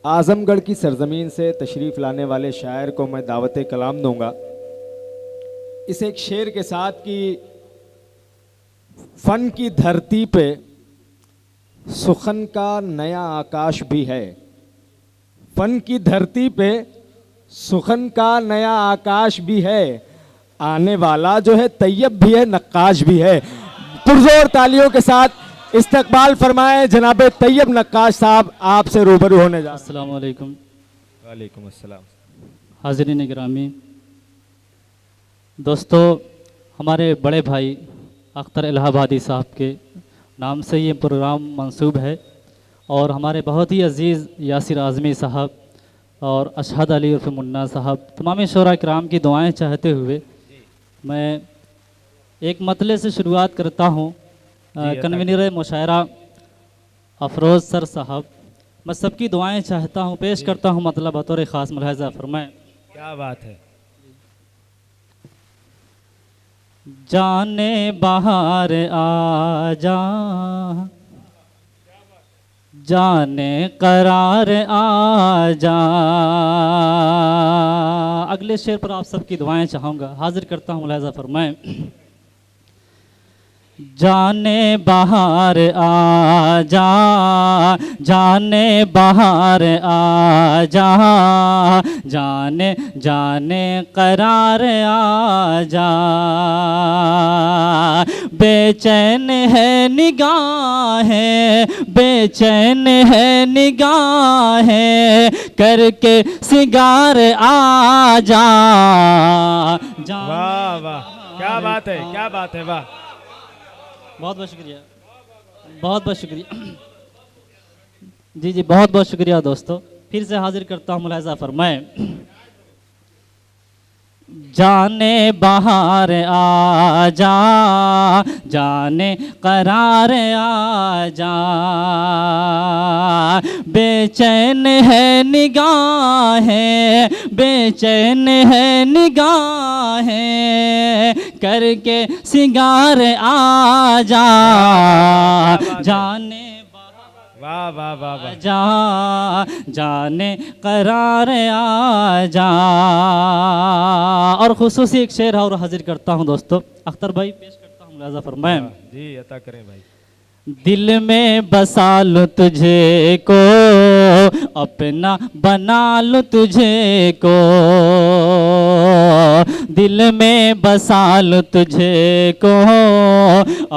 आज़मगढ़ की सरज़मीन से तशरीफ़ लाने वाले शायर को मैं दावत कलाम दूंगा। इस एक शेर के साथ कि फ़न की धरती पे सुखन का नया आकाश भी है। फ़न की धरती पे सुखन का नया आकाश भी है। आने वाला जो है तैयब भी है, नक्काश भी है। पुरजोर तालियों के साथ इस्तकबाल फरमाएं जनाब तैयब नक्काश साहब, आपसे रूबरू होने जा। अस्सलामु अलैकुम। वालेकुम अस्सलाम। हाज़रीन गिरामी, दोस्तों, हमारे बड़े भाई अख्तर इलाहाबादी साहब के नाम से ये प्रोग्राम मंसूब है और हमारे बहुत ही अज़ीज़ यासिर आज़मी साहब और अशहद अली उर्फ मुन्ना साहब, तमाम शोरा किराम की दुआएं चाहते हुए मैं एक मतले से शुरुआत करता हूँ। कन्वीनर मुशायरा अफरोज़ सर साहब, मैं सबकी दुआएं चाहता हूँ, पेश करता हूँ मतलब बतौर ख़ास मुलाहिज़ा फरमाएं। क्या बात है। जाने बाहर आ जा, जाने करार आ जा। अगले शेर पर आप सबकी दुआएं चाहूँगा, हाजिर करता हूँ मुलाहिज़ा फरमाएं। जाने बाहर आ जा, जाने बाहर आ जा, जाने जाने करार आ जा। बेचैन है निगाहें, बेचैन है निगाहें, करके सिगार आ जा। वाह वाह, क्या बात है, क्या बात है, वाह। बहुत बहुत शुक्रिया, बहुत बहुत शुक्रिया। जी जी, बहुत बहुत शुक्रिया दोस्तों। फिर से हाजिर करता हूँ, मुलाहिज़ा फरमाएं। जाने बाहर आ जा, जाने करार आ जा। बेचैन है निगाहें, बेचैन है निगाहें, करके सिंगार आ जा। जाने वाह वाह वाह वाह, जा, जाने करार आ जा। और खुसूसी एक शेर और हाजिर करता हूँ दोस्तों, अख्तर भाई पेश करता हूँ, मुलाहिज़ा फरमाएं। जी अता करें भाई। दिल में बसा लूं तुझे को, अपना बना लूं तुझे को, दिल में बसा लूं तुझे को,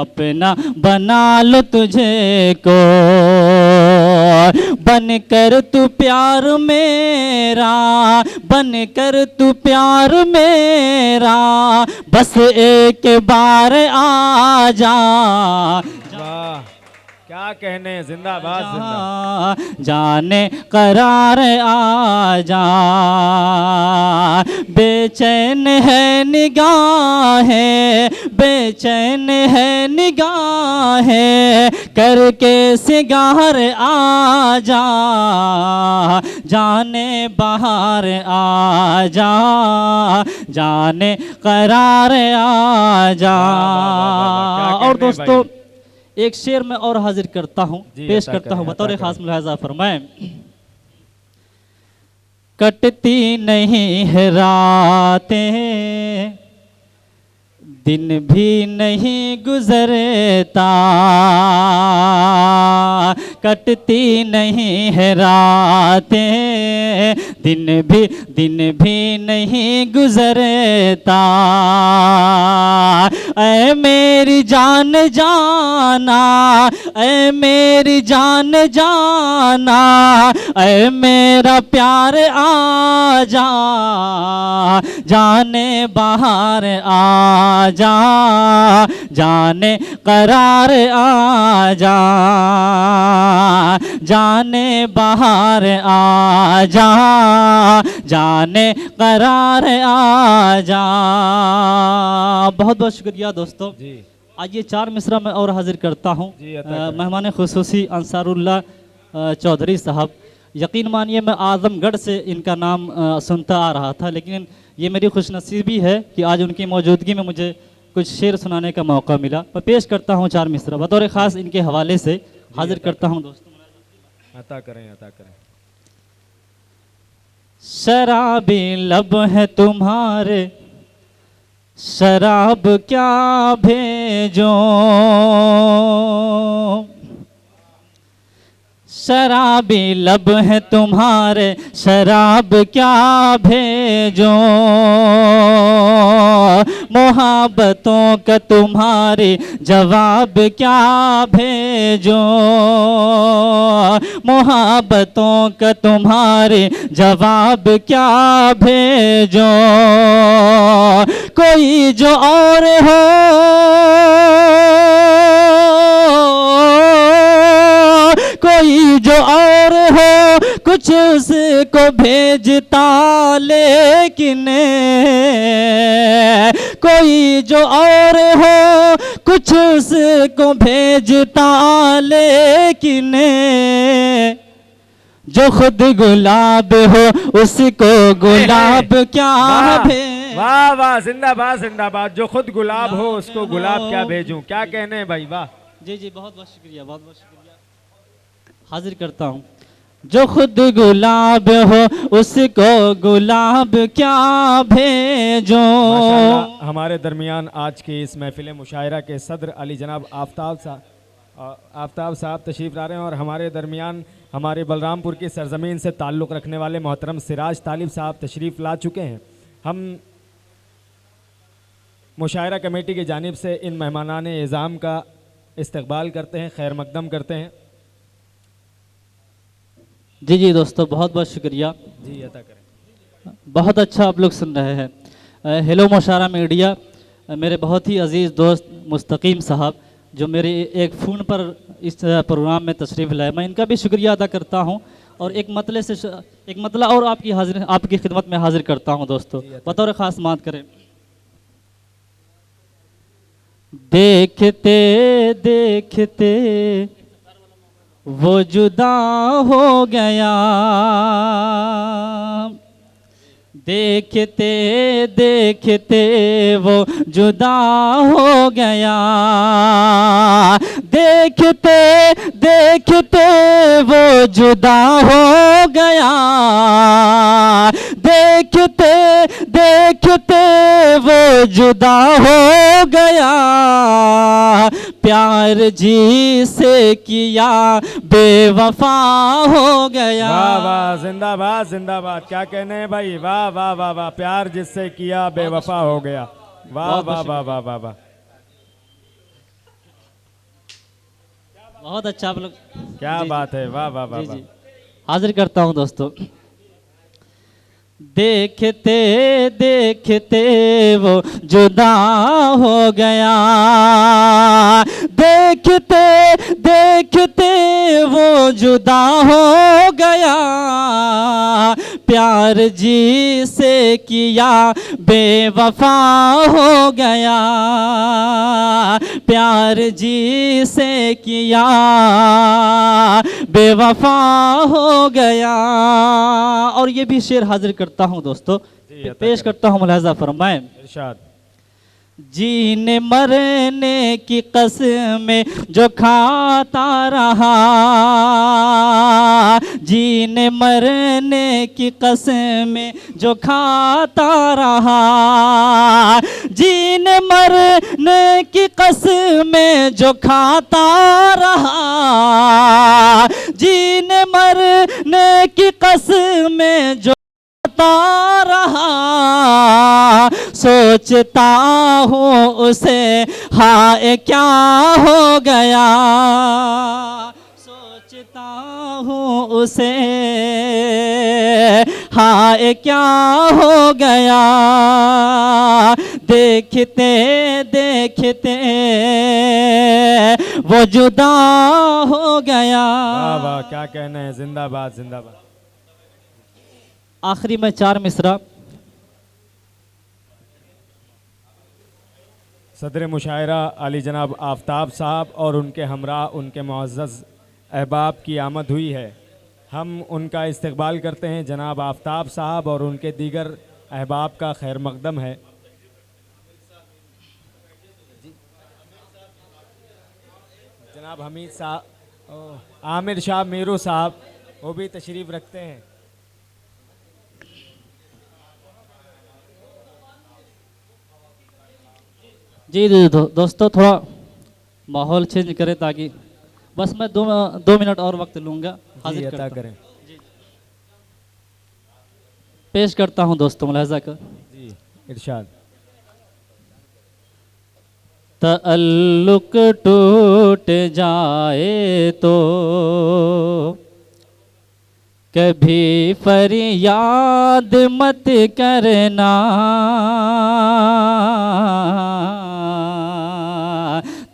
अपना बना लूं तुझे को। बन कर तू प्यार मेरा, बन कर तू प्यार मेरा, बस एक बार आ जा। वाह, क्या कहने, जिंदाबाद जिंदाबाद। जाने करार आ जा। बेचैन है निगाहें, बेचैन है निगाहें, करके सिगार आ जा। जाने बाहर आ जा, जाने करार आ जा। और दोस्तों, एक शेर में और हाजिर करता हूँ, पेश करता हूँ बतौर खास मुलाहिज़ा फरमाएं। कटती नहीं है रातें, दिन भी नहीं गुजरता, कटती नहीं है रातें, दिन भी नहीं गुजरता। ऐ मेरी जान जाना, ऐ मेरी जान जाना, ऐ मेरा प्यार आ जा। जाने बाहर आ जा, जाने करार आ जा। जाने बाहर आ जा, जाने करार आ जा। बहुत बहुत शुक्रिया दोस्तों जी। आइए 4 मिसरा में और हाजिर करता हूँ मेहमान खुसूसी अंसारुल्लाह चौधरी साहब। यकीन मानिए मैं आज़मगढ़ से इनका नाम सुनता आ रहा था, लेकिन ये मेरी खुशनसीबी है कि आज उनकी मौजूदगी में मुझे कुछ शेर सुनाने का मौका मिला। मैं पेश करता हूँ 4 मिसरा बतौर ख़ास इनके हवाले से हाजिर करता हूँ दोस्तों। अता करें, अता करें। शराबी लब है तुम्हारे, शराब क्या भेजो। शराबी लब है तुम्हारे, शराब क्या भेजो। मोहब्बतों का तुम्हारे जवाब क्या भेजो। मोहब्बतों का तुम्हारे जवाब क्या भेजो। कोई जो और हो, कोई जो और हो, कुछ उसको भेजता, लेकिन कोई जो और हो, कुछ उसको भेजता, लेकिन जो खुद गुलाब हो उसको गुलाब क्या वाह वाह, जिंदाबाद जिंदाबाद। जो खुद गुलाब हो उसको गुलाब क्या भेजूं, क्या कहने हैं भाई, वाह। जी जी, बहुत बहुत शुक्रिया, बहुत बहुत शुक्रिया। हाजिर करता हूँ। जो खुद गुलाब हो उसको गुलाब क्या भेजो। माशाअल्लाह, हमारे दरमियान आज की इस महफिल मुशायरा के सदर अली जनाब आफ्ताब साहब तशरीफ़ ला रहे हैं, और हमारे दरमियान हमारे बलरामपुर की सरजमीन से ताल्लुक़ रखने वाले मोहतरम सिराज तालिब साहब तशरीफ़ ला चुके हैं। हम मुशायरा कमेटी की जानिब से इन मेहमानान इज़ाम का इस्तकबाल करते हैं, खैर मकदम करते हैं। जी जी दोस्तों, बहुत बहुत शुक्रिया जी, अता करें। बहुत अच्छा आप लोग सुन रहे हैं। हेलो मुशायरा मीडिया, मेरे बहुत ही अजीज़ दोस्त मुस्तकीम साहब जो मेरे एक फ़ोन पर इस प्रोग्राम में तशरीफ़ लाए, मैं इनका भी शुक्रिया अदा करता हूं, और एक मतला और आपकी खिदमत में हाजिर करता हूं दोस्तों, बतौर ख़ास बात करें। देखते देखते वो जुदा हो गया, देखते देखते वो जुदा हो गया, देखते देखते वो जुदा हो गया, देखते देखते वो जुदा हो गया। प्यार जी से किया बेवफा हो गया। वाह वाह, जिंदाबाद जिंदाबाद, क्या कहने हैं भाई, वाह वाह वाह वाह। प्यार जिससे किया बेवफा हो गया, वाह वाह वाह वाह वाह वाह। बहुत अच्छा आप लोग, क्या बात है, वाह वाह वाह वाह। हाजिर करता हूं दोस्तों। देखते देखते वो जुदा हो गया, देखते देखते वो जुदा हो गया। प्यार जी से किया बेवफा हो गया, प्यार जी से किया बेवफा हो गया। और ये भी शेर हाजिर करता हूं दोस्तों, पेश करता हूं, मुलाहिजा फरमाएं। इरशाद। जीने मरने की कसमें जो खाता रहा, जीने मरने की कसमें जो खाता रहा, जीने मरने की कसमें जो खाता रहा, जीने मरने की कसमें जो रहा। सोचता हूँ उसे हाय क्या हो गया, सोचता हूँ उसे हाय क्या हो गया। देखते देखते वो जुदा हो गया। वाह वाह, क्या कहना है, जिंदाबाद जिंदाबाद। आखिरी में 4 मिसरा। सदर मुशायरा अली जनाब आफ्ताब साहब और उनके हमरा उनके मुअज़्ज़ज़ अहबाब की आमद हुई है। हम उनका इस्तकबाल करते हैं। जनाब आफ्ताब साहब और उनके दीगर अहबाब का खैर मकदम है। जनाब हमीद साहब, आमिर शाह मीरू साहब वो भी तशरीफ़ रखते हैं। जी जी दोस्तों, थोड़ा माहौल चेंज करें ताकि बस मैं 2 मिनट और वक्त लूँगा। हाजिर अता करता करें। पेश करता हूँ दोस्तों, मुलाहिज़ा कर। जी इरशाद। तअल्लुक टूट जाए तो कभी फरियाद मत करना,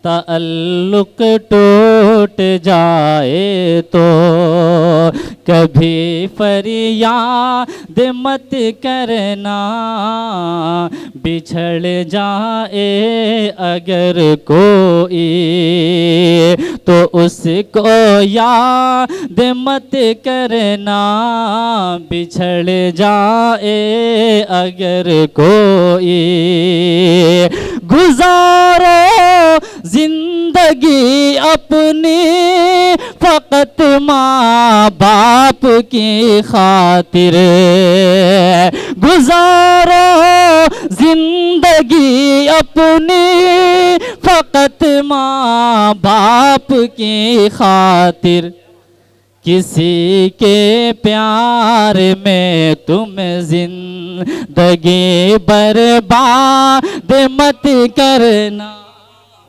तअल्लुक टूट जाए तो कभी फरियाद मत करना, बिछड़ जाए अगर कोई तो उसको याद मत करना, बिछड़ जाए अगर कोई। गुजारो जिंदगी अपनी फकत माँ बाप की खातिर, गुजारो जिंदगी अपनी फकत माँ बाप की खातिर, किसी के प्यार में तुम जिंदगी बर्बाद मत करना,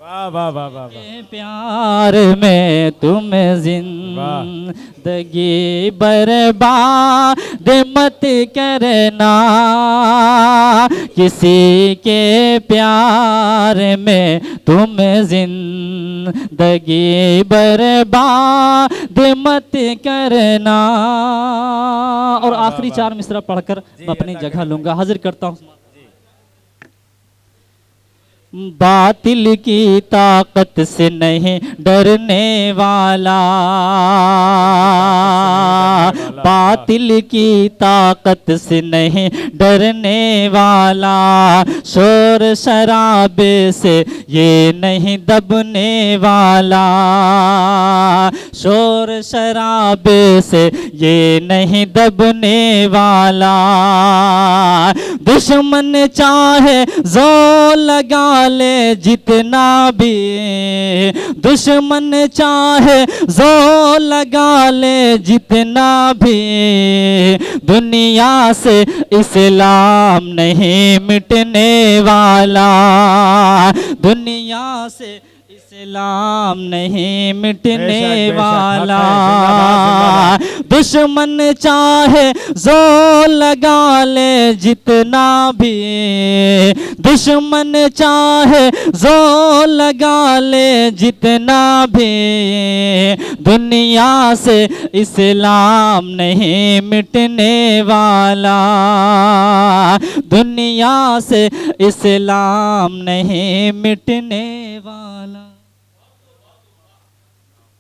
वाह वाह वाह वाह वाह। प्यार में तुम जिंदगी बर्बाद मत करना, किसी के प्यार में तुम जिंदगी बर्बाद मत करना। और आखिरी 4 मिसरा पढ़कर मैं अपनी जगह लूंगा। हाजिर करता हूँ। बातिल की ताकत से नहीं डरने वाला, बातिल की ताकत से नहीं डरने वाला, शोर शराबे से ये नहीं दबने वाला, शोर शराबे से ये नहीं दबने वाला, दुश्मन चाहे जोर लगा ले जितना भी, दुश्मन चाहे जोर लगा ले जितना भी, दुनिया से इस्लाम नहीं मिटने वाला, दुनिया से इस्लाम नहीं मिटने वाला, दुश्मन चाहे जोर लगा ले जितना भी, दुश्मन चाहे जोर लगा ले जितना भी, दुनिया से इस्लाम नहीं मिटने वाला, दुनिया से इस्लाम नहीं मिटने वाला।